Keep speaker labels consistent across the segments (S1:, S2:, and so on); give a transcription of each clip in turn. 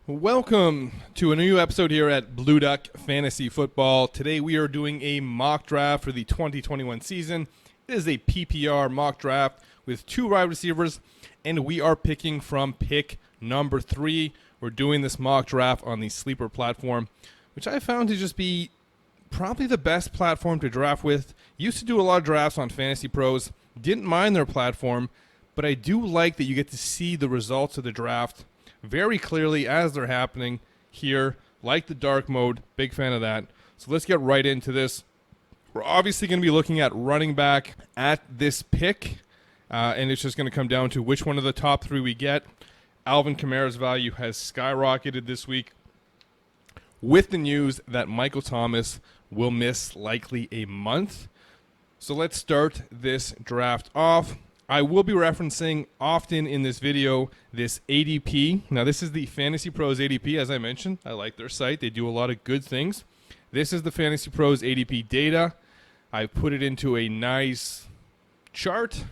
S1: Welcome to a new episode here at Blue Duck Fantasy Football. Today we are doing a mock draft for the 2021 season. It is a PPR mock draft with two wide receivers, and we are picking from pick number 3. We're doing this mock draft on the Sleeper platform, which I found to just be probably the best platform to draft with. Used to do a lot of drafts on Fantasy Pros. Didn't mind their platform, but I do like that you get to see the results of the draft very clearly as they're happening here, like the dark mode. Big fan of that. So let's get right into this. We're obviously going to be looking at running back at this pick, and it's just going to come down to which one of the top 3 we get. Alvin Kamara's value has skyrocketed this week with the news that Michael Thomas will miss likely a month. So let's start this draft off. I will be referencing often in this video this ADP. Now, this is the Fantasy Pros ADP, as I mentioned. I like their site. They do a lot of good things. This is the Fantasy Pros ADP data. I put it into a nice chart,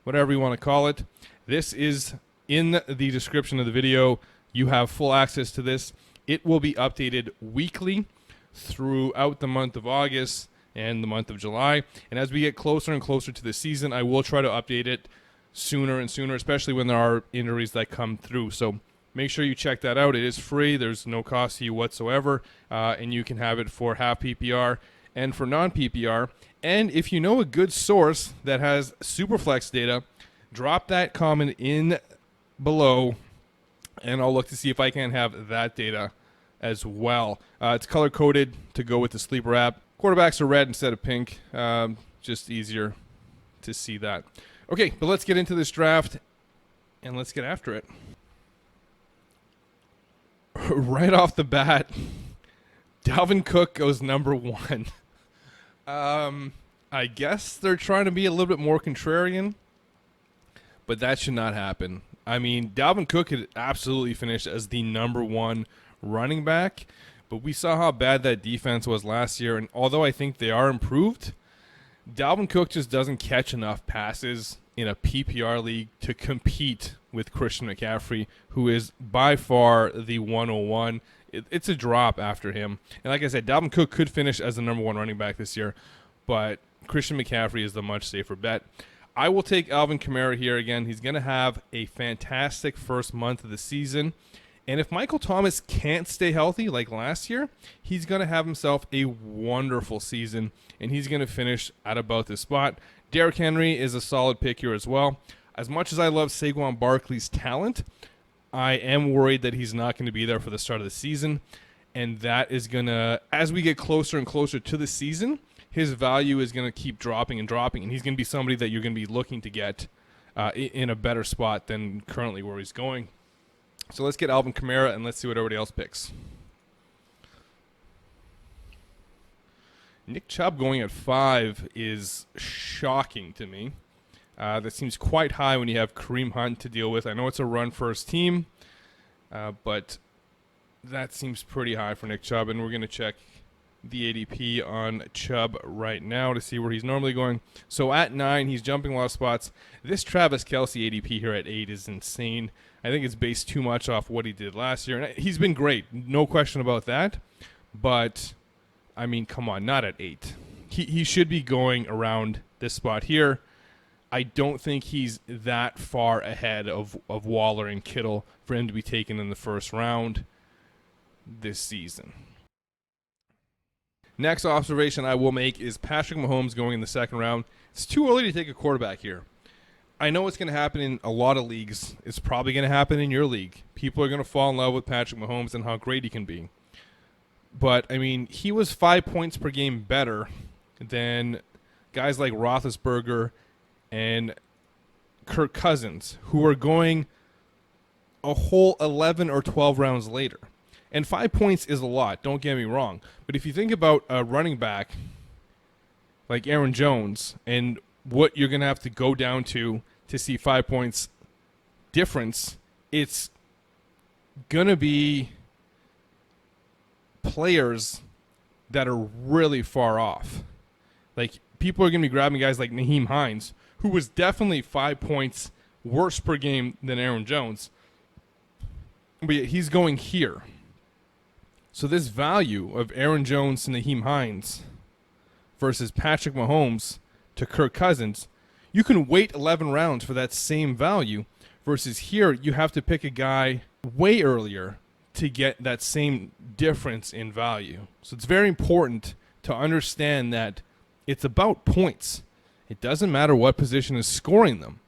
S1: whatever you want to call it. This is in the description of the video. You have full access to this. It will be updated weekly throughout the month of August and the month of July. And as we get closer and closer to the season, I will try to update it sooner and sooner, especially when there are injuries that come through. So make sure you check that out. It is free. There's no cost to you whatsoever. And you can have it for half PPR and for non-PPR. And if you know a good source that has Superflex data, drop that comment in below, and I'll look to see if I can have that data as well. It's color-coded to go with the Sleeper app. Quarterbacks are red instead of pink. Just easier to see that. Okay, but let's get into this draft, and let's get after it. Right off the bat, Dalvin Cook goes number 1. I guess they're trying to be a little bit more contrarian, but that should not happen. I mean, Dalvin Cook had absolutely finished as the number 1 running back, but we saw how bad that defense was last year, and although I think they are improved, Dalvin Cook just doesn't catch enough passes in a PPR league to compete with Christian McCaffrey, who is by far the 101. It's a drop after him. And like I said, Dalvin Cook could finish as the number 1 running back this year, but Christian McCaffrey is the much safer bet. I will take Alvin Kamara here again. He's going to have a fantastic first month of the season. And if Michael Thomas can't stay healthy like last year, he's going to have himself a wonderful season, and he's going to finish at about this spot. Derrick Henry is a solid pick here as well. As much as I love Saquon Barkley's talent, I am worried that he's not going to be there for the start of the season, and that is going to, as we get closer and closer to the season, his value is going to keep dropping and dropping, and he's going to be somebody that you're going to be looking to get in a better spot than currently where he's going. So let's get Alvin Kamara, and let's see what everybody else picks. Nick Chubb going at 5 is shocking to me. That seems quite high when you have Kareem Hunt to deal with. I know it's a run-first team, but that seems pretty high for Nick Chubb, and we're going to check the ADP on Chubb right now to see where he's normally going. So at 9, he's jumping a lot of spots. This Travis Kelce ADP here at 8 is insane. I think it's based too much off what he did last year. And he's been great, no question about that. But, I mean, come on, not at 8. He should be going around this spot here. I don't think he's that far ahead of Waller and Kittle for him to be taken in the first round this season. Next observation I will make is Patrick Mahomes going in the second round. It's too early to take a quarterback here. I know it's going to happen in a lot of leagues. It's probably going to happen in your league. People are going to fall in love with Patrick Mahomes and how great he can be. But, I mean, he was 5 points per game better than guys like Roethlisberger and Kirk Cousins, who are going a whole 11 or 12 rounds later. And 5 points is a lot, don't get me wrong. But if you think about a running back like Aaron Jones and what you're going to have to go down to see 5 points difference, it's going to be players that are really far off. Like, people are going to be grabbing guys like Naheem Hines, who was definitely 5 points worse per game than Aaron Jones. But he's going here. So this value of Aaron Jones to Nyheim Hines versus Patrick Mahomes to Kirk Cousins, you can wait 11 rounds for that same value, versus here you have to pick a guy way earlier to get that same difference in value. So it's very important to understand that it's about points. It doesn't matter what position is scoring them.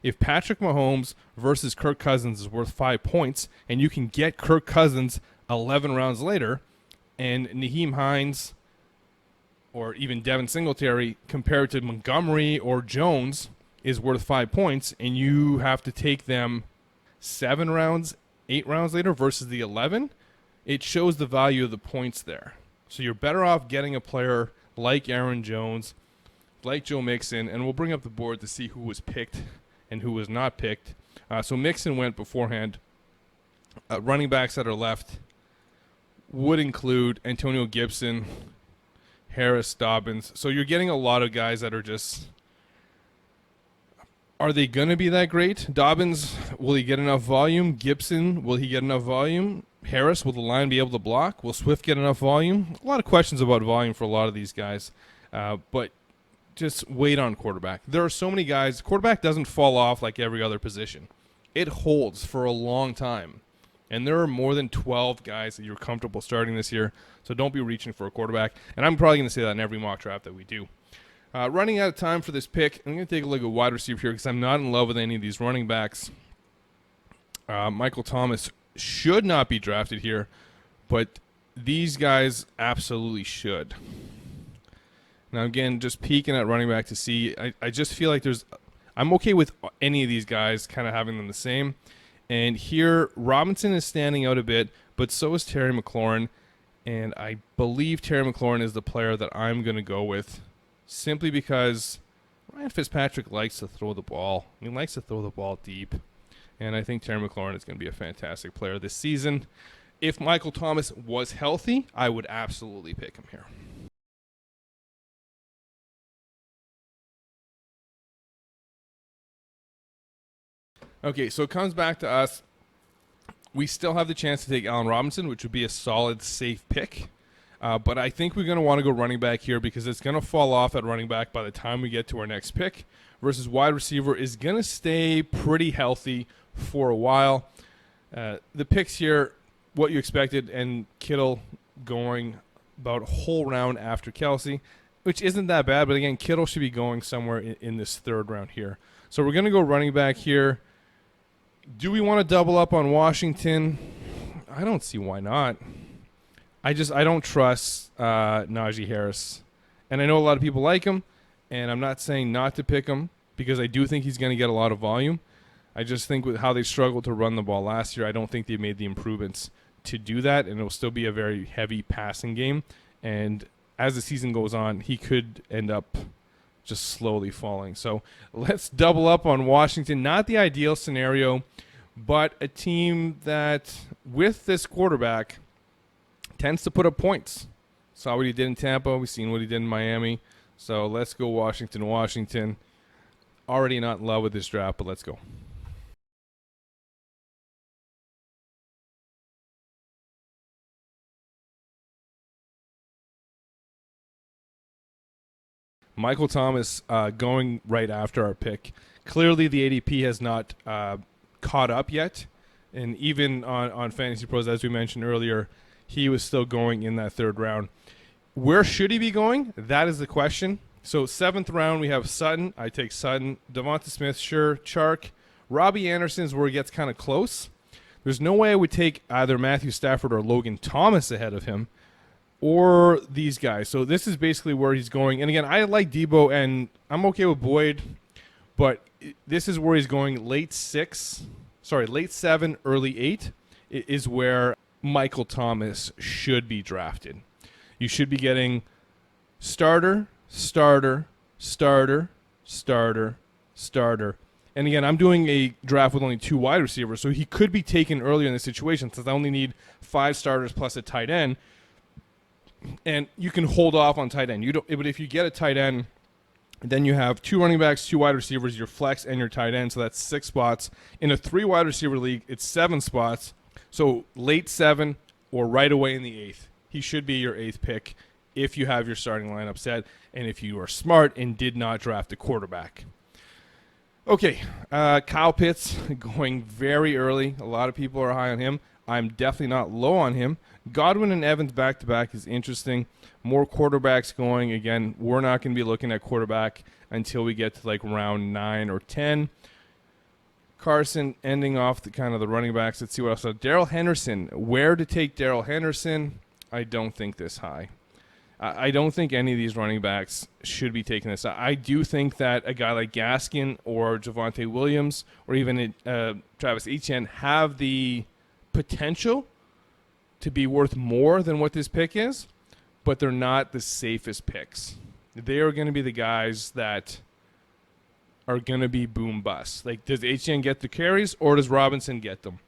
S1: If Patrick Mahomes versus Kirk Cousins is worth 5 points and you can get Kirk Cousins 11 rounds later, and Nyheim Hines or even Devin Singletary compared to Montgomery or Jones is worth 5 points, and you have to take them 7 rounds, 8 rounds later versus the 11, it shows the value of the points there. So you're better off getting a player like Aaron Jones, like Joe Mixon, and we'll bring up the board to see who was picked and who was not picked. So Mixon went beforehand. Running backs that are left would include Antonio Gibson, Harris, Dobbins. So you're getting a lot of guys that are just, are they going to be that great? Dobbins, will he get enough volume? Gibson, will he get enough volume? Harris, will the line be able to block? Will Swift get enough volume? A lot of questions about volume for a lot of these guys. But just wait on quarterback. There are so many guys. Quarterback doesn't fall off like every other position. It holds for a long time. And there are more than 12 guys that you're comfortable starting this year, so don't be reaching for a quarterback. And I'm probably going to say that in every mock draft that we do. Running out of time for this pick, I'm going to take a look at wide receiver here because I'm not in love with any of these running backs. Michael Thomas should not be drafted here, but these guys absolutely should. Now, again, just peeking at running back to see, I just feel like I'm okay with any of these guys kind of having them the same. And here, Robinson is standing out a bit, but so is Terry McLaurin. And I believe Terry McLaurin is the player that I'm going to go with, simply because Ryan Fitzpatrick likes to throw the ball. He likes to throw the ball deep. And I think Terry McLaurin is going to be a fantastic player this season. If Michael Thomas was healthy, I would absolutely pick him here. Okay, so it comes back to us. We still have the chance to take Allen Robinson, which would be a solid, safe pick. But I think we're going to want to go running back here because it's going to fall off at running back by the time we get to our next pick. Versus wide receiver is going to stay pretty healthy for a while. The picks here, what you expected, and Kittle going about a whole round after Kelsey, which isn't that bad. But again, Kittle should be going somewhere in this third round here. So we're going to go running back here. Do we want to double up on Washington? I don't see why not. I don't trust Najee Harris. And I know a lot of people like him, and I'm not saying not to pick him because I do think he's going to get a lot of volume. I just think with how they struggled to run the ball last year, I don't think they made the improvements to do that, and it will still be a very heavy passing game. And as the season goes on, he could end up just slowly falling. So let's double up on Washington. Not the ideal scenario, but a team that, with this quarterback, tends to put up points. Saw what he did in Tampa. We've seen what he did in Miami. So let's go Washington. Already not in love with this draft, but let's go. Michael Thomas going right after our pick. Clearly the ADP has not caught up yet. And even on Fantasy Pros, as we mentioned earlier, he was still going in that third round. Where should he be going? That is the question. So 7th round, we have Sutton. I take Sutton. Devonta Smith, sure. Chark. Robbie Anderson's where it gets kind of close. There's no way I would take either Matthew Stafford or Logan Thomas ahead of him, or these guys. So this is basically where he's going. And again, I like Debo, and I'm okay with Boyd, but this is where he's going. Late 7, early 8 is where Michael Thomas should be drafted. You should be getting starter. And again, I'm doing a draft with only 2 wide receivers, so he could be taken earlier in this situation since I only need 5 starters plus a tight end. And you can hold off on tight end. But if you get a tight end, then you have 2 running backs, 2 wide receivers, your flex, and your tight end. So that's 6 spots. In a 3 wide receiver league, it's 7 spots. So late 7 or right away in the 8th. He should be your 8th pick if you have your starting lineup set and if you are smart and did not draft a quarterback. Okay, Kyle Pitts going very early. A lot of people are high on him. I'm definitely not low on him. Godwin and Evans back-to-back is interesting. More quarterbacks going. Again, we're not going to be looking at quarterback until we get to like round 9 or 10. Carson ending off the kind of the running backs. Let's see what else. So Darrell Henderson. Where to take Darrell Henderson? I don't think this high. I don't think any of these running backs should be taking this. I do think that a guy like Gaskin or Javonte Williams or even Travis Etienne have the potential to be worth more than what this pick is, but they're not the safest picks. They are going to be the guys that are going to be boom bust. Like, does Etienne get the carries or does Robinson get them?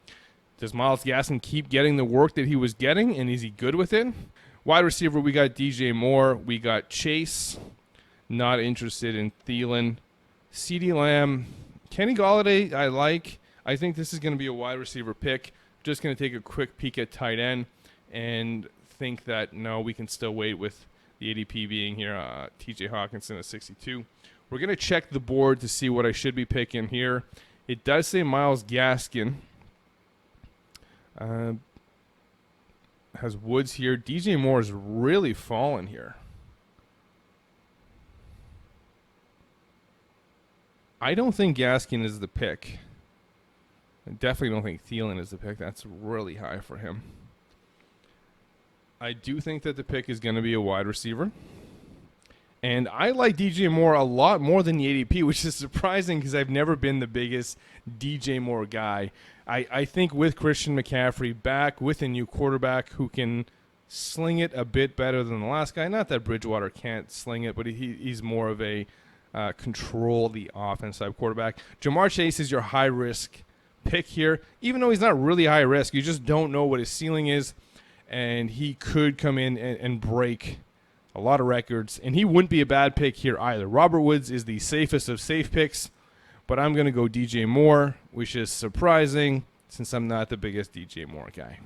S1: Does Myles Gaskin keep getting the work that he was getting, and is he good with it? Wide receiver, we got DJ Moore. We got Chase. Not interested in Thielen. CeeDee Lamb. Kenny Golladay, I like. I think this is going to be a wide receiver pick. Just going to take a quick peek at tight end and think that, no, we can still wait with the ADP being here. TJ Hawkinson at 62. We're going to check the board to see what I should be picking here. It does say Myles Gaskin. Has Woods here. DJ Moore is really fallen here. I don't think Gaskin is the pick. I definitely don't think Thielen is the pick. That's really high for him. I do think that the pick is going to be a wide receiver. And I like DJ Moore a lot more than the ADP, which is surprising because I've never been the biggest DJ Moore guy. I think with Christian McCaffrey back, with a new quarterback who can sling it a bit better than the last guy, not that Bridgewater can't sling it, but he's more of a control the offense type quarterback. Jamar Chase is your high-risk pick here. Even though he's not really high risk, you just don't know what his ceiling is, and he could come in and break a lot of records, and he wouldn't be a bad pick here either. Robert Woods is the safest of safe picks, but I'm going to go DJ Moore, which is surprising since I'm not the biggest DJ Moore guy.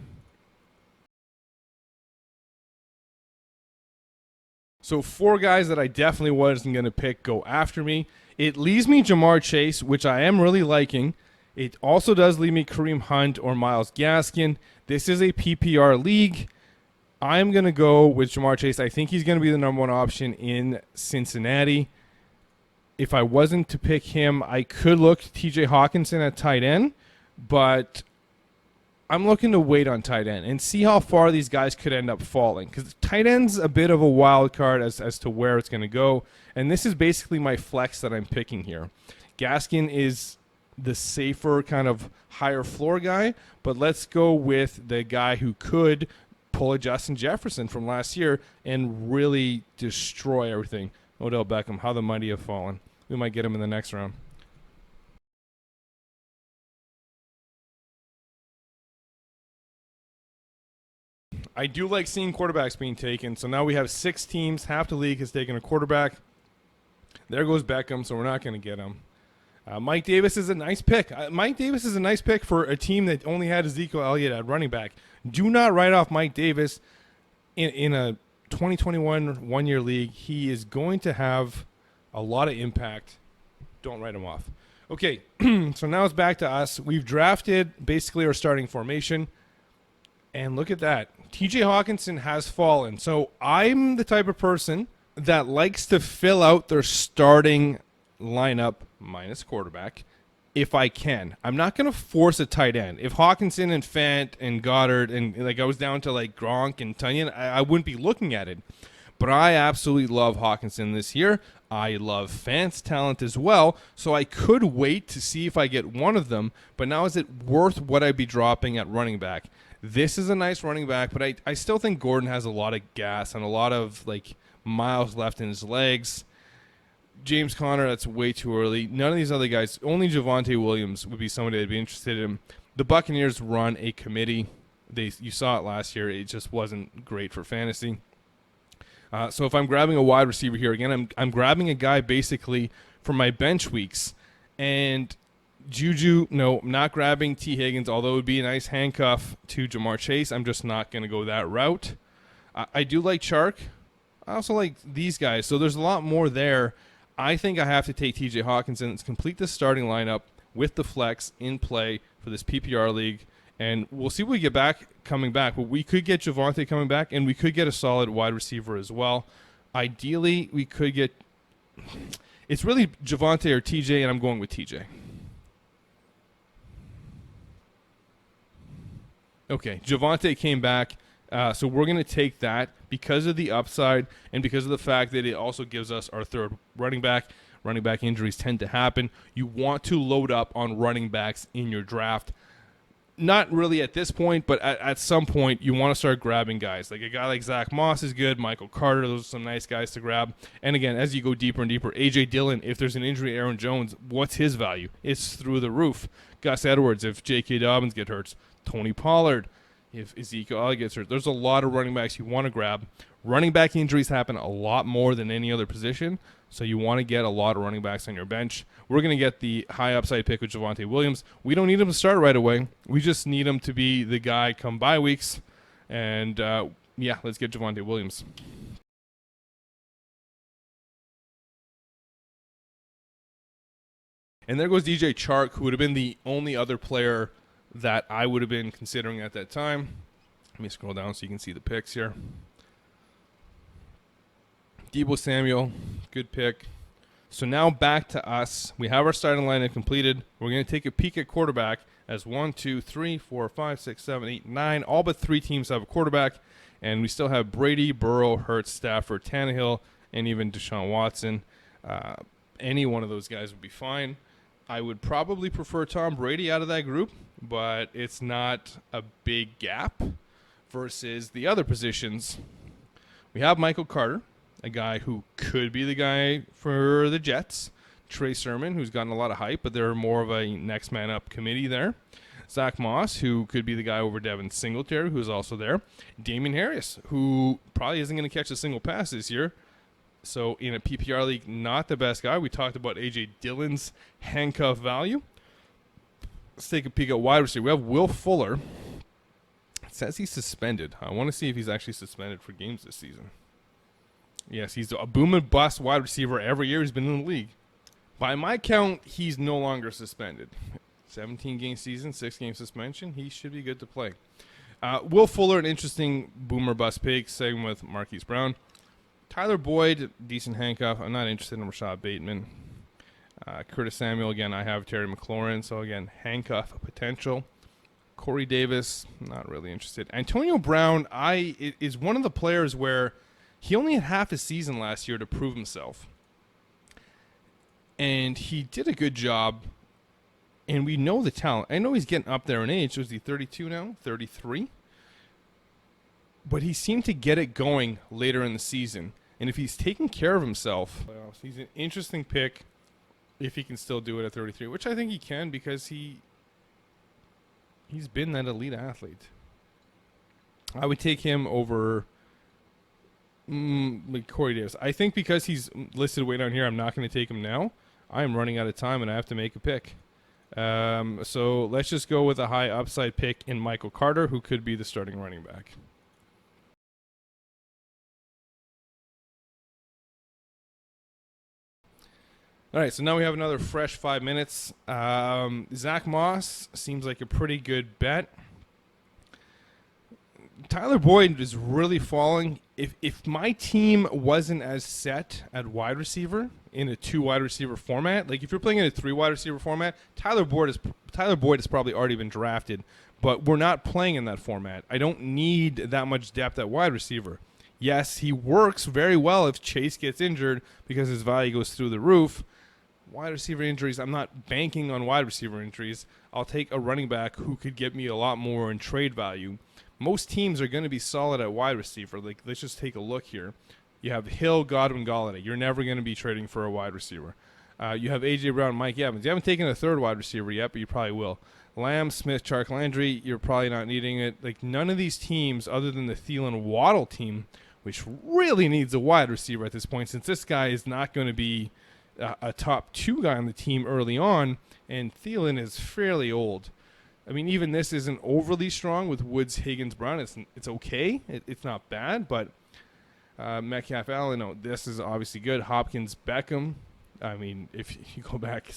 S1: So 4 guys that I definitely wasn't going to pick go after me. It leaves me Jamar Chase, which I am really liking. It also does leave me Kareem Hunt or Myles Gaskin. This is a PPR league. I'm going to go with Jamar Chase. I think he's going to be the number 1 option in Cincinnati. If I wasn't to pick him, I could look TJ Hawkinson at tight end, but I'm looking to wait on tight end and see how far these guys could end up falling, because tight end's a bit of a wild card as to where it's going to go, and this is basically my flex that I'm picking here. Gaskin is the safer kind of higher floor guy, but let's go with the guy who could pull a Justin Jefferson from last year and really destroy everything. Odell Beckham, how the mighty have fallen. We might get him in the next round. I do like seeing quarterbacks being taken. So now we have 6 teams. Half the league has taken a quarterback. There goes Beckham, so we're not going to get him. Mike Davis is a nice pick. Mike Davis is a nice pick for a team that only had Ezekiel Elliott at running back. Do not write off Mike Davis in a 2021 one-year league. He is going to have a lot of impact. Don't write him off. Okay, so now it's back to us. We've drafted basically our starting formation. And look at that. TJ Hawkinson has fallen. So I'm the type of person that likes to fill out their starting lineup minus quarterback if I can. I'm not going to force a tight end. If Hawkinson and Fant and Goddard and like I was down to like Gronk and Tunyon, I wouldn't be looking at it. But I absolutely love Hawkinson this year. I love Fant's talent as well. So I could wait to see if I get one of them. But now is it worth what I'd be dropping at running back? This is a nice running back, but I still think Gordon has a lot of gas and a lot of like miles left in his legs. James Conner, that's way too early. None of these other guys, only Javonte Williams would be somebody I'd be interested in. The Buccaneers run a committee. You saw it last year. It just wasn't great for fantasy. So if I'm grabbing a wide receiver here, again, I'm grabbing a guy basically for my bench weeks. And Juju, no, I'm not grabbing T. Higgins, although it would be a nice handcuff to Jamar Chase. I'm just not going to go that route. I do like Chark. I also like these guys. So there's a lot more there. I think I have to take TJ Hawkinson and complete the starting lineup with the flex in play for this PPR league. And we'll see what we get back coming back. But we could get Javonte coming back, and we could get a solid wide receiver as well. Ideally, we could get... It's really Javonte or TJ, and I'm going with TJ. Okay, Javonte came back. So we're going to take that because of the upside and because of the fact that it also gives us our third running back. Running back injuries tend to happen. You want to load up on running backs in your draft. Not really at this point, but at some point you want to start grabbing guys. Like a guy like Zach Moss is good. Michael Carter, those are some nice guys to grab. And again, as you go deeper and deeper, A.J. Dillon, if there's an injury, Aaron Jones, what's his value? It's through the roof. Gus Edwards, if J.K. Dobbins gets hurt. Tony Pollard, if Ezekiel Elliott gets hurt. There's a lot of running backs you want to grab. Running back injuries happen a lot more than any other position, so you want to get a lot of running backs on your bench. We're going to get the high upside pick with Javonte Williams. We don't need him to start right away. We just need him to be the guy come bye weeks. And, let's get Javonte Williams. And there goes DJ Chark, who would have been the only other player that I would have been considering at that time. Let me scroll down so you can see the picks here. Deebo Samuel, good pick. So now back to us. We have our starting lineup completed. We're going to take a peek at quarterback as 1, 2, 3, 4, 5, 6, 7, 8, 9. All but 3 teams have a quarterback. And we still have Brady, Burrow, Hurts, Stafford, Tannehill, and even Deshaun Watson. Any one of those guys would be fine. I would probably prefer Tom Brady out of that group, but it's not a big gap versus the other positions. We have Michael Carter, a guy who could be the guy for the Jets. Trey Sermon, who's gotten a lot of hype, but they're more of a next man up committee there. Zach Moss, who could be the guy over Devin Singletary, who's also there. Damian Harris, who probably isn't going to catch a single pass this year. So in a PPR league, not the best guy. We talked about A.J. Dillon's handcuff value. Let's take a peek at wide receiver. We have Will Fuller. It says he's suspended. I want to see if he's actually suspended for games this season. Yes, he's a boom and bust wide receiver every year he's been in the league. By my count, he's no longer suspended. 17-game season, 6-game suspension. He should be good to play. Will Fuller, an interesting boomer bust pick. Same with Marquise Brown. Tyler Boyd, decent handcuff. I'm not interested in Rashad Bateman. Curtis Samuel, again, I have Terry McLaurin. So, again, handcuff potential. Corey Davis, not really interested. Antonio Brown, is one of the players where he only had half a season last year to prove himself. And he did a good job. And we know the talent. I know he's getting up there in age. Was he 32 now? 33? But he seemed to get it going later in the season. And if he's taking care of himself, he's an interesting pick if he can still do it at 33, which I think he can because he's been that elite athlete. I would take him over like Corey Davis. I think because he's listed way down here, I'm not going to take him now. I am running out of time, and I have to make a pick. So let's just go with a high upside pick in Michael Carter, who could be the starting running back. All right, so now we have another fresh 5 minutes. Zach Moss seems like a pretty good bet. Tyler Boyd is really falling. If my team wasn't as set at wide receiver in a 2 wide receiver format, like if you're playing in a 3 wide receiver format, Tyler Boyd has probably already been drafted, but we're not playing in that format. I don't need that much depth at wide receiver. Yes, he works very well if Chase gets injured because his value goes through the roof. Wide receiver injuries, I'm not banking on wide receiver injuries. I'll take a running back who could get me a lot more in trade value. Most teams are going to be solid at wide receiver. Like, let's just take a look here. You have Hill, Godwin, Golladay. You're never going to be trading for a wide receiver. You have A.J. Brown, Mike Evans. You haven't taken a 3rd wide receiver yet, but you probably will. Lamb, Smith, Chark Landry, you're probably not needing it. Like, none of these teams, other than the Thielen-Waddle team, which really needs a wide receiver at this point, since this guy is not going to be a top 2 guy on the team early on, and Thielen is fairly old. I mean, even this isn't overly strong with Woods, Higgins, Brown. It's okay. It's not bad, but Metcalf, Allen, no, this is obviously good. Hopkins, Beckham. I mean, if you go back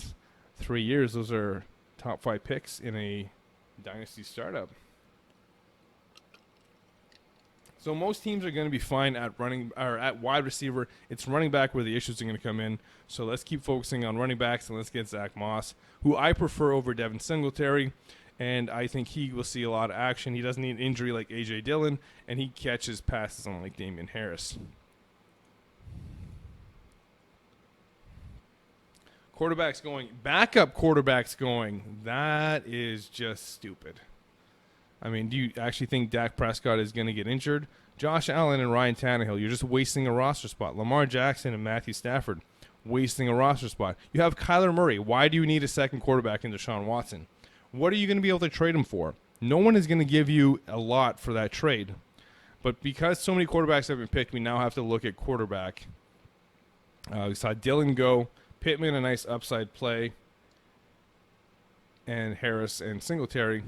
S1: 3 years, those are top 5 picks in a dynasty startup. So most teams are going to be fine at running or at wide receiver. It's running back where the issues are going to come in. So let's keep focusing on running backs, and let's get Zach Moss, who I prefer over Devin Singletary. And I think he will see a lot of action. He doesn't need an injury like A.J. Dillon, and he catches passes unlike Damian Harris. Quarterbacks going. Backup quarterbacks going. That is just stupid. I mean, do you actually think Dak Prescott is going to get injured? Josh Allen and Ryan Tannehill, you're just wasting a roster spot. Lamar Jackson and Matthew Stafford, wasting a roster spot. You have Kyler Murray. Why do you need a second quarterback in Deshaun Watson? What are you going to be able to trade him for? No one is going to give you a lot for that trade. But because so many quarterbacks have been picked, we now have to look at quarterback. We saw Dillon go. Pittman, a nice upside play. And Harris and Singletary.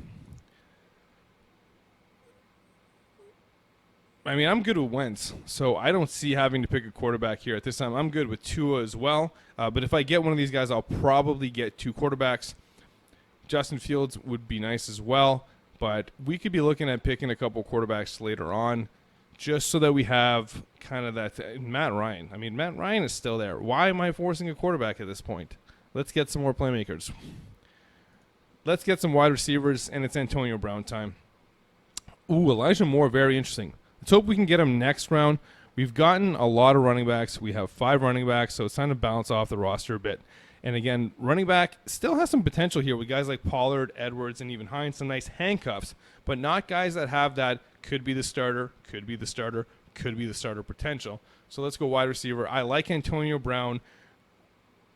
S1: I mean, I'm good with Wentz, so I don't see having to pick a quarterback here at this time. I'm good with Tua as well. But if I get one of these guys, I'll probably get 2 quarterbacks. Justin Fields would be nice as well, but we could be looking at picking a couple quarterbacks later on just so that we have kind of that. Matt Ryan. I mean, Matt Ryan is still there. Why am I forcing a quarterback at this point? Let's get some more playmakers. Let's get some wide receivers, and it's Antonio Brown time. Ooh, Elijah Moore, very interesting. Let's hope we can get him next round. We've gotten a lot of running backs. We have 5 running backs, so it's time to balance off the roster a bit. And again, running back still has some potential here with guys like Pollard, Edwards, and even Hines, some nice handcuffs, but not guys that have that could be the starter, could be the starter, could be the starter potential. So let's go wide receiver. I like Antonio Brown.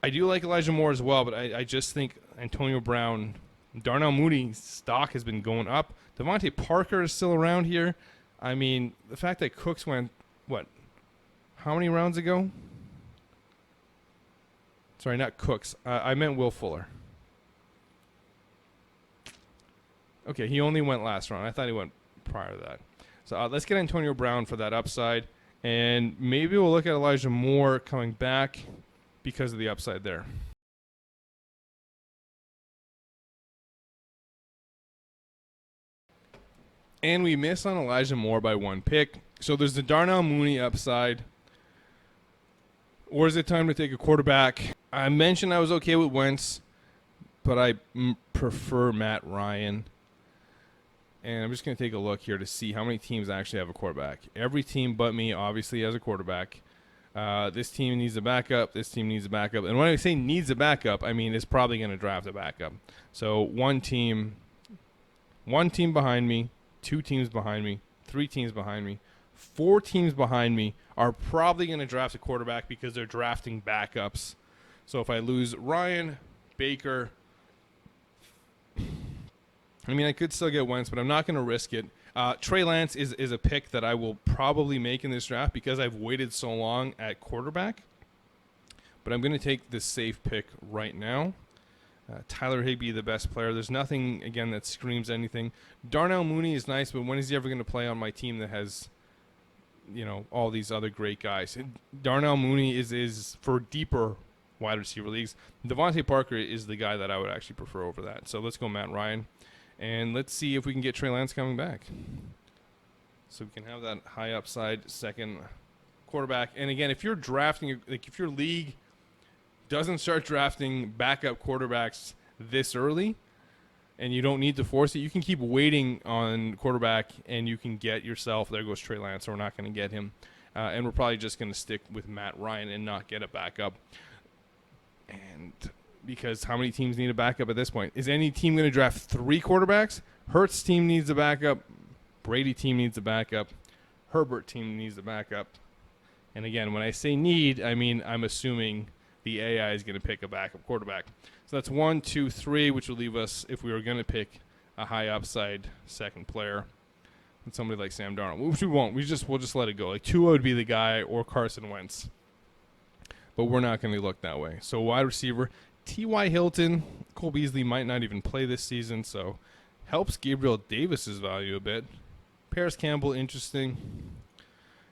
S1: I do like Elijah Moore as well, but I just think Antonio Brown, Darnell Mooney's stock has been going up. Devontae Parker is still around here. I mean, the fact that Cooks went, how many rounds ago? Sorry, not Cooks. I meant Will Fuller. Okay, he only went last round. I thought he went prior to that. So let's get Antonio Brown for that upside. And maybe we'll look at Elijah Moore coming back because of the upside there. And we miss on Elijah Moore by 1 pick. So there's the Darnell Mooney upside. Or is it time to take a quarterback? I mentioned I was okay with Wentz, but I prefer Matt Ryan. And I'm just going to take a look here to see how many teams actually have a quarterback. Every team but me obviously has a quarterback. This team needs a backup. This team needs a backup. And when I say needs a backup, I mean it's probably going to draft a backup. So one team behind me, 2 teams behind me, 3 teams behind me, 4 teams behind me are probably going to draft a quarterback because they're drafting backups. So if I lose Ryan, Baker, I mean, I could still get Wentz, but I'm not going to risk it. Trey Lance is a pick that I will probably make in this draft because I've waited so long at quarterback. But I'm going to take the safe pick right now. Tyler Higbee, the best player. There's nothing, again, that screams anything. Darnell Mooney is nice, but when is he ever going to play on my team that has, all these other great guys? Darnell Mooney is for deeper wide receiver leagues. Devontae Parker is the guy that I would actually prefer over that. So let's go Matt Ryan. And let's see if we can get Trey Lance coming back. So we can have that high upside second quarterback. And again, if you're drafting, if your league doesn't start drafting backup quarterbacks this early and you don't need to force it, you can keep waiting on quarterback and you can get yourself, there goes Trey Lance, so we're not going to get him. And we're probably just going to stick with Matt Ryan and not get a backup. And because how many teams need a backup at this point? Is any team going to draft 3 quarterbacks? Hurts team needs a backup. Brady team needs a backup. Herbert team needs a backup. And again, when I say need, I mean I'm assuming the AI is going to pick a backup quarterback. So that's 1, 2, 3, which will leave us, if we were going to pick a high upside second player, with somebody like Sam Darnold, which we won't. We'll just let it go. Like Tua would be the guy, or Carson Wentz. but we're not going to look that way. So wide receiver, T.Y. Hilton. Cole Beasley might not even play this season, so helps Gabriel Davis's value a bit. Paris Campbell, interesting.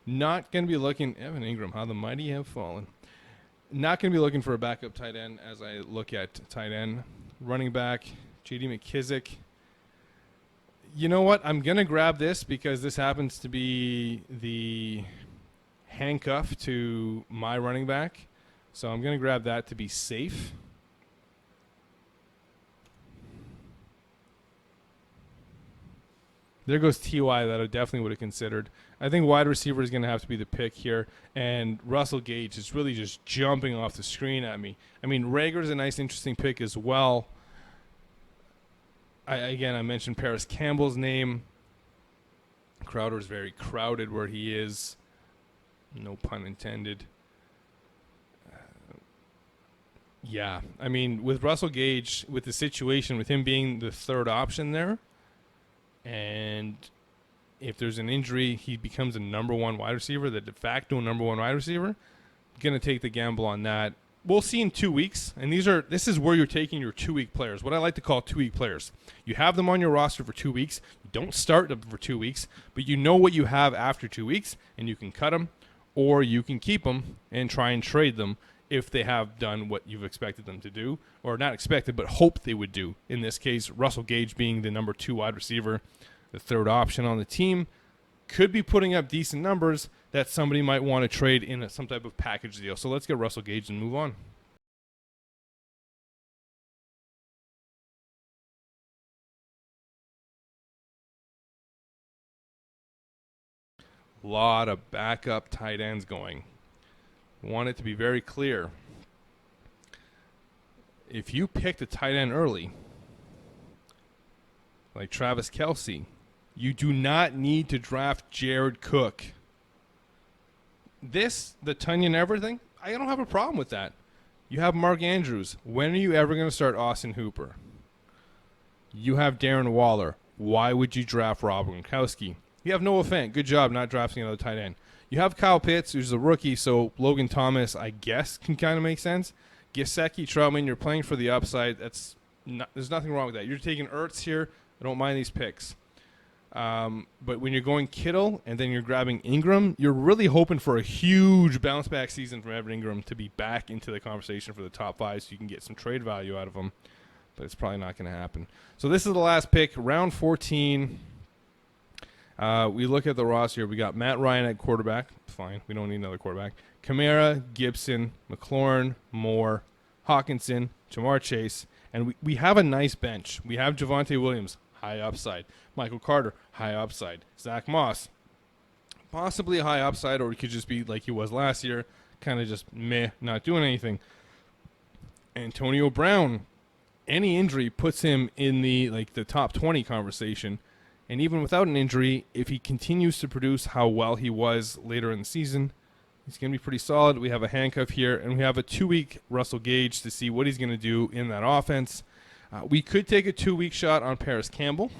S1: Not going to be looking. Evan Ingram, how the mighty have fallen. Not going to be looking for a backup tight end as I look at tight end. Running back, J.D. McKissick. You know what? I'm going to grab this because this happens to be the handcuff to my running back. So I'm going to grab that to be safe. There goes T.Y. that I definitely would have considered. I think wide receiver is going to have to be the pick here. And Russell Gage is really just jumping off the screen at me. I mean, Rager's a nice, interesting pick as well. I mentioned Paris Campbell's name. Crowder's very crowded where he is. No pun intended. Yeah, I mean, with Russell Gage, with the situation, with him being the third option there, and if there's an injury, he becomes a number one wide receiver, the de facto number one wide receiver. Going to take the gamble on that. We'll see in 2 weeks, and this is where you're taking your 2-week players, what I like to call 2-week players. You have them on your roster for 2 weeks. You don't start them for 2 weeks, but you know what you have after 2 weeks, and you can cut them, or you can keep them and try and trade them if they have done what you've expected them to do, or not expected, but hoped they would do. In this case, Russell Gage being the number 2 wide receiver, the third option on the team, could be putting up decent numbers that somebody might want to trade in some type of package deal. So let's get Russell Gage and move on. Lot of backup tight ends going. Want it to be very clear. If you picked a tight end early, like Travis Kelce, you do not need to draft Jared Cook. The Tunyon everything, I don't have a problem with that. You have Mark Andrews. When are you ever going to start Austin Hooper? You have Darren Waller. Why would you draft Rob Gronkowski? You have Noah Fant. Good job not drafting another tight end. You have Kyle Pitts, who's a rookie, so Logan Thomas, I guess, can kind of make sense. Gesicki, Troutman, you're playing for the upside. There's nothing wrong with that. You're taking Ertz here. I don't mind these picks. But when you're going Kittle and then you're grabbing Ingram, you're really hoping for a huge bounce-back season from Evan Ingram to be back into the conversation for the top 5 so you can get some trade value out of him. But it's probably not going to happen. So this is the last pick, round 14. We look at the roster here. We got Matt Ryan at quarterback. Fine. We don't need another quarterback. Kamara, Gibson, McLaurin, Moore, Hawkinson, Jamar Chase. And we have a nice bench. We have Javonte Williams, high upside. Michael Carter, high upside. Zach Moss, possibly a high upside, or he could just be like he was last year, kind of just meh, not doing anything. Antonio Brown, any injury puts him in the top 20 conversation. And even without an injury, if he continues to produce how well he was later in the season, he's going to be pretty solid. We have a handcuff here, and we have a 2-week Russell Gage to see what he's going to do in that offense. We could take a 2-week shot on Paris Campbell.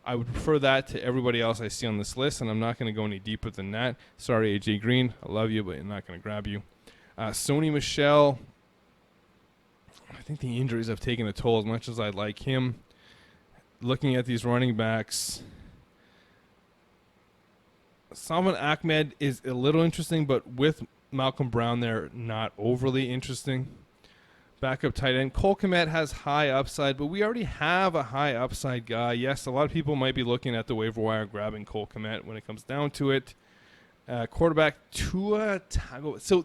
S1: I would prefer that to everybody else I see on this list, and I'm not going to go any deeper than that. Sorry, AJ Green. I love you, but I'm not going to grab you. Sony Michel, I think the injuries have taken a toll as much as I like him. Looking at these running backs, Salman Ahmed is a little interesting, but with Malcolm Brown there, not overly interesting. Backup tight end, Cole Kmet has high upside, but we already have a high upside guy. Yes, a lot of people might be looking at the waiver wire grabbing Cole Kmet when it comes down to it. Quarterback, Tua Tagovailoa. So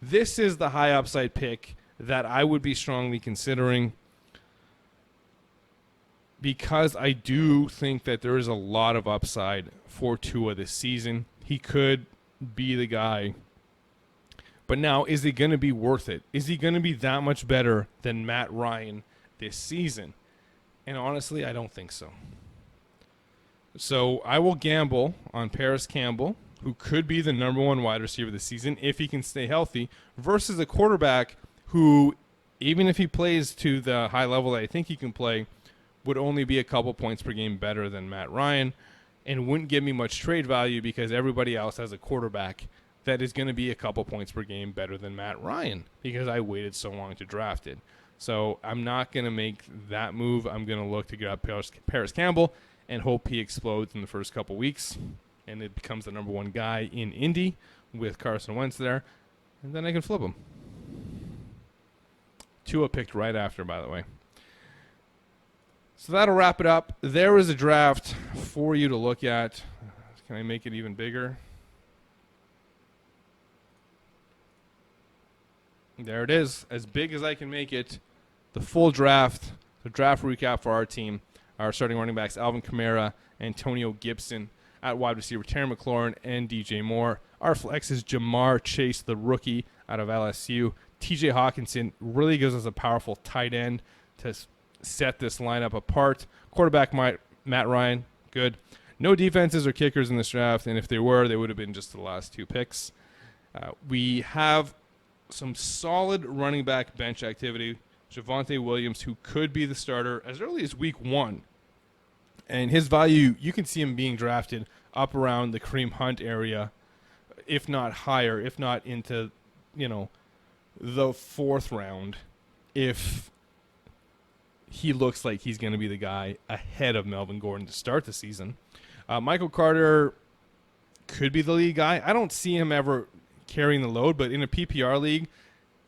S1: this is the high upside pick that I would be strongly considering, because I do think that there is a lot of upside for Tua this season. He could be the guy. But now, is he going to be worth it? Is he going to be that much better than Matt Ryan this season? And honestly, I don't think so. So I will gamble on Paris Campbell, who could be the number 1 wide receiver this season if he can stay healthy, versus a quarterback who, even if he plays to the high level that I think he can play, would only be a couple points per game better than Matt Ryan and wouldn't give me much trade value because everybody else has a quarterback that is going to be a couple points per game better than Matt Ryan because I waited so long to draft it. So I'm not going to make that move. I'm going to look to grab Paris Campbell and hope he explodes in the first couple weeks and it becomes the number one guy in Indy with Carson Wentz there, and then I can flip him. Tua picked right after, by the way. So that'll wrap it up. There is a draft for you to look at. Can I make it even bigger? There it is, as big as I can make it. The full draft, the draft recap for our team. Our starting running backs, Alvin Kamara, Antonio Gibson. At wide receiver, Terry McLaurin and DJ Moore. Our flex is Jamar Chase, the rookie out of LSU. TJ Hawkinson really gives us a powerful tight end to set this lineup apart. Quarterback Matt Ryan, good. No defenses or kickers in this draft, and if they were, they would have been just the last two picks. We have some solid running back bench activity. Javonte Williams, who could be the starter as early as week 1. And his value, you can see him being drafted up around the Kareem Hunt area, if not higher, if not into, the 4th round, if he looks like he's going to be the guy ahead of Melvin Gordon to start the season. Michael Carter could be the lead guy. I don't see him ever carrying the load, but in a PPR league,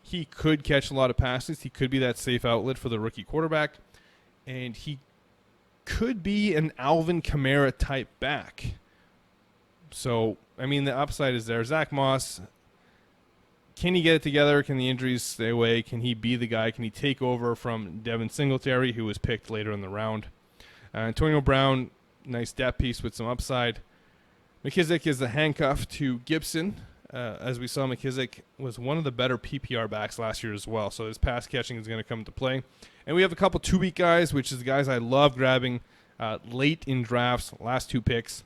S1: he could catch a lot of passes. He could be that safe outlet for the rookie quarterback, and he could be an Alvin Kamara type back. So, the upside is there. Zach Moss, can he get it together? Can the injuries stay away? Can he be the guy? Can he take over from Devin Singletary, who was picked later in the round? Antonio Brown, nice depth piece with some upside. McKissick is the handcuff to Gibson. As we saw, McKissick was one of the better PPR backs last year as well, so his pass catching is going to come into play. And we have a couple 2-week guys, which is the guys I love grabbing late in drafts, last 2 picks.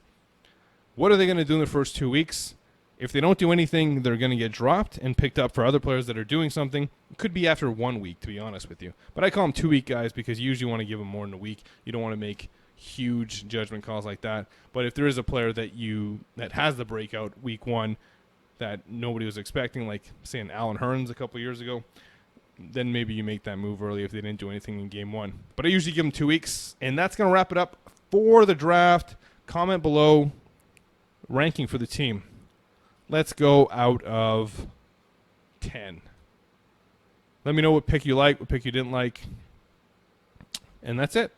S1: What are they going to do in the first 2 weeks? If they don't do anything, they're going to get dropped and picked up for other players that are doing something. It could be after 1 week, to be honest with you. But I call them 2-week guys because you usually want to give them more than a week. You don't want to make huge judgment calls like that. But if there is a player that has the breakout week 1 that nobody was expecting, like, say, an Allen Hurns a couple years ago, then maybe you make that move early if they didn't do anything in game 1. But I usually give them 2 weeks, and that's going to wrap it up for the draft. Comment below ranking for the team. Let's go out of 10. Let me know what pick you like, what pick you didn't like, and that's it.